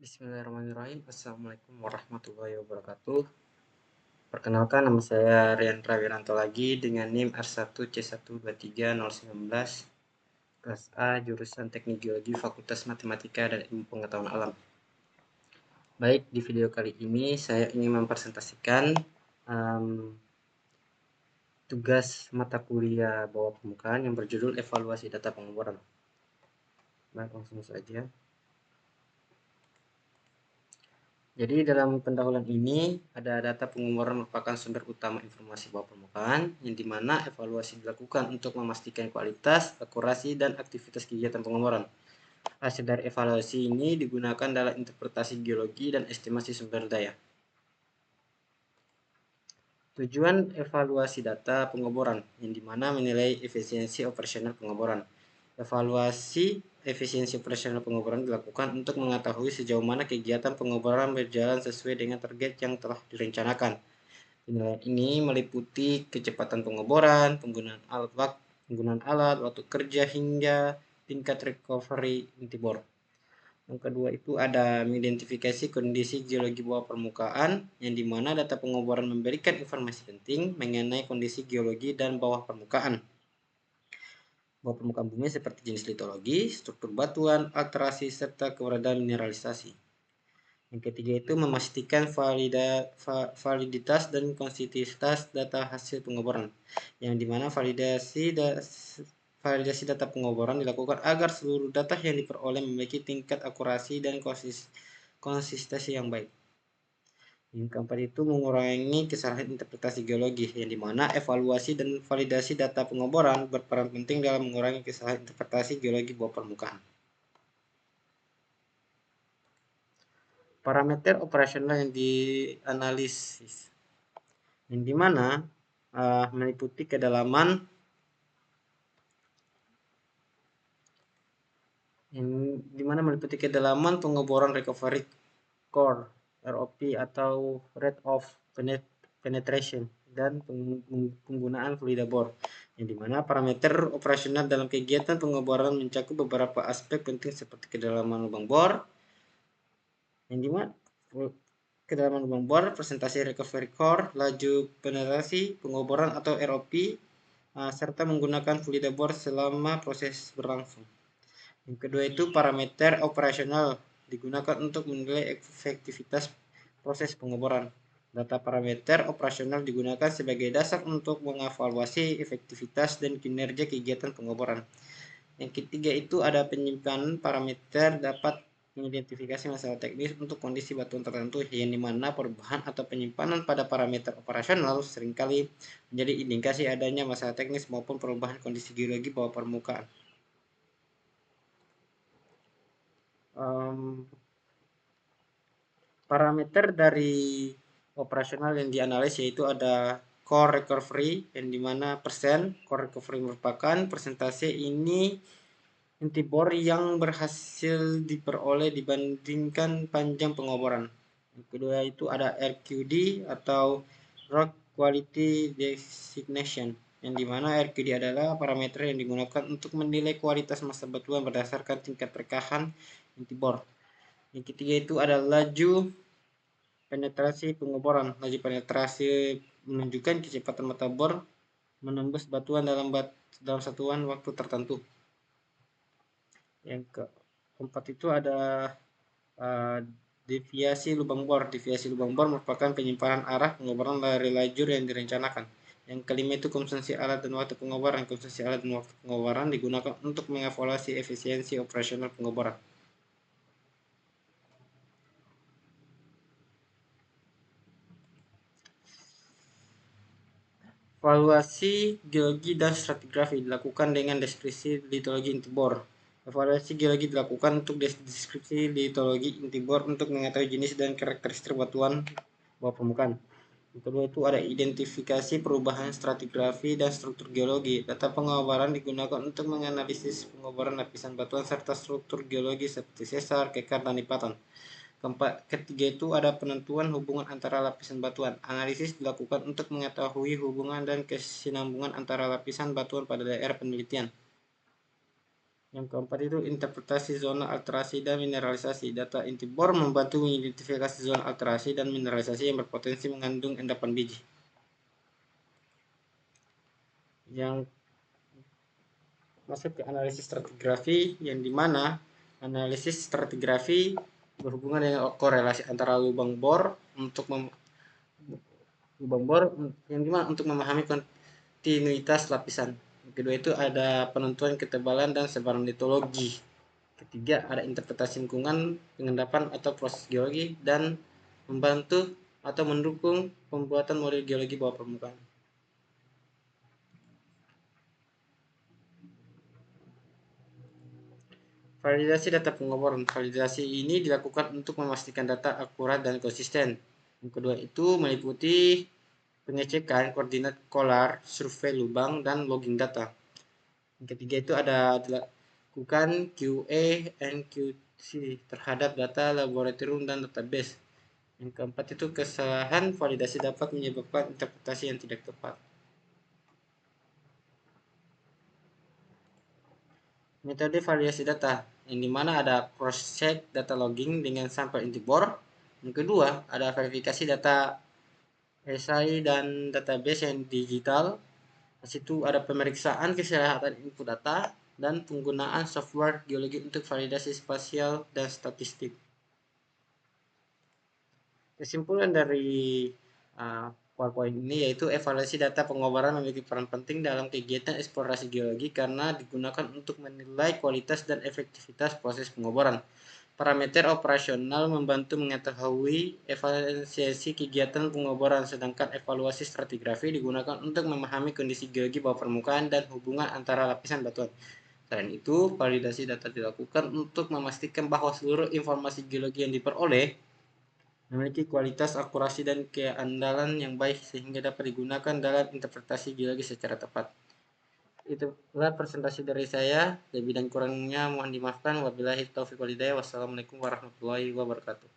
Bismillahirrahmanirrahim. Assalamualaikum warahmatullahi wabarakatuh. Perkenalkan, nama saya Riandra Wiranto lagi dengan NIM R1C1230919 kelas A, jurusan Teknik Geologi, Fakultas Matematika dan Ilmu Pengetahuan Alam. Baik, di video kali ini saya ingin mempresentasikan tugas mata kuliah bawah permukaan yang berjudul Evaluasi Data Pengeboran. Baik, langsung saja. Jadi dalam pendahuluan ini ada data pengeboran merupakan sumber utama informasi bawah permukaan yang dimana evaluasi dilakukan untuk memastikan kualitas, akurasi, dan aktivitas kegiatan pengeboran. Hasil dari evaluasi ini digunakan dalam interpretasi geologi dan estimasi sumber daya. Tujuan evaluasi data pengeboran yang dimana menilai efisiensi operasional pengeboran. Evaluasi efisiensi operasional pengeboran dilakukan untuk mengetahui sejauh mana kegiatan pengeboran berjalan sesuai dengan target yang telah direncanakan. Penilaian ini meliputi kecepatan pengeboran, penggunaan alat, waktu kerja, hingga tingkat recovery inti bor. Yang kedua itu ada mengidentifikasi kondisi geologi bawah permukaan, yang dimana data pengeboran memberikan informasi penting mengenai kondisi geologi dan bawah permukaan bumi seperti jenis litologi, struktur batuan, alterasi, serta keberadaan mineralisasi. Yang ketiga itu memastikan validitas dan konsistenitas data hasil pengeboran, yang dimana validasi data pengeboran dilakukan agar seluruh data yang diperoleh memiliki tingkat akurasi dan konsistensi yang baik. Yang keempat itu mengurangi kesalahan interpretasi geologi, yang dimana evaluasi dan validasi data pengeboran berperan penting dalam mengurangi kesalahan interpretasi geologi bawah permukaan. Parameter operasional yang dianalisis, yang dimana meliputi kedalaman pengeboran recovery core ROP atau rate of penetration dan penggunaan fluida bor, yang dimana parameter operasional dalam kegiatan pengeboran mencakup beberapa aspek penting seperti kedalaman lubang bor, yang dimana kedalaman lubang bor, presentasi recovery core, laju penetrasi pengeboran atau ROP, serta menggunakan fluida bor selama proses berlangsung. Yang kedua itu parameter operasional digunakan untuk menilai efektivitas proses pengeboran. Data parameter operasional digunakan sebagai dasar untuk mengevaluasi efektivitas dan kinerja kegiatan pengeboran. Yang ketiga itu ada penyimpanan parameter dapat mengidentifikasi masalah teknis untuk kondisi batuan tertentu, yang dimana perubahan atau penyimpanan pada parameter operasional seringkali menjadi indikasi adanya masalah teknis maupun perubahan kondisi geologi bawah permukaan. Parameter dari operasional yang dianalisis yaitu ada core recovery, yang dimana persen core recovery merupakan persentase ini inti bor yang berhasil diperoleh dibandingkan panjang pengeboran. Yang kedua itu ada RQD atau Rock Quality Designation, yang dimana RQD adalah parameter yang digunakan untuk menilai kualitas massa batuan berdasarkan tingkat rekahan inti bor. Yang ketiga itu ada laju penetrasi pengeboran. Laju penetrasi menunjukkan kecepatan mata bor menembus batuan dalam satuan waktu tertentu. Yang keempat itu ada deviasi lubang bor. Deviasi lubang bor merupakan penyimpanan arah pengeboran dari lajur yang direncanakan. Yang kelima itu konsumsi alat dan waktu pengeboran. Konsumsi alat dan waktu pengeboran digunakan untuk mengevaluasi efisiensi operasional pengeboran. Evaluasi geologi dan stratigrafi dilakukan dengan deskripsi litologi inti bor. Evaluasi geologi dilakukan untuk deskripsi litologi inti bor untuk mengetahui jenis dan karakteristik batuan bawah permukaan. Yang kedua itu ada identifikasi perubahan stratigrafi dan struktur geologi. Data pengeboran digunakan untuk menganalisis pengeboran lapisan batuan serta struktur geologi seperti sesar, kekar, dan lipatan. Ketiga itu ada penentuan hubungan antara lapisan batuan. Analisis dilakukan untuk mengetahui hubungan dan kesinambungan antara lapisan batuan pada daerah penelitian. Yang keempat itu interpretasi zona alterasi dan mineralisasi. Data inti bor membantu mengidentifikasi zona alterasi dan mineralisasi yang berpotensi mengandung endapan biji. Yang masuk ke analisis stratigrafi, yang dimana analisis stratigrafi berhubungan dengan korelasi antara lubang bor yang dimana untuk memahami kontinuitas lapisan. Yang kedua itu ada penentuan ketebalan dan sebaran litologi. Ketiga ada interpretasi lingkungan, pengendapan atau proses geologi, dan membantu atau mendukung pembuatan model geologi bawah permukaan. Validasi data pengoboran. Validasi ini dilakukan untuk memastikan data akurat dan konsisten. Yang kedua itu meliputi pengecekan koordinat kolar, survei lubang, dan logging data. Yang ketiga itu ada dilakukan QA and QC terhadap data laboratorium dan database. Yang keempat itu kesalahan validasi dapat menyebabkan interpretasi yang tidak tepat. Metode validasi data, yang dimana ada cross check data logging dengan sampel inti bor. Yang kedua ada verifikasi data SI dan database yang digital. Di situ ada pemeriksaan kesehatan input data dan penggunaan software geologi untuk validasi spasial dan statistik. Kesimpulan dari PowerPoint ini yaitu evaluasi data pengoboran memiliki peran penting dalam kegiatan eksplorasi geologi karena digunakan untuk menilai kualitas dan efektivitas proses pengoboran. Parameter operasional membantu mengetahui evaluasi kegiatan pengoboran, sedangkan evaluasi stratigrafi digunakan untuk memahami kondisi geologi bawah permukaan dan hubungan antara lapisan batuan. Selain itu, validasi data dilakukan untuk memastikan bahwa seluruh informasi geologi yang diperoleh memiliki kualitas, akurasi, dan keandalan yang baik sehingga dapat digunakan dalam interpretasi geologi secara tepat. Itulah presentasi dari saya. Lebih dan kurangnya mohon dimaafkan. Wabillahi taufiq wal hidayah. Wassalamualaikum warahmatullahi wabarakatuh.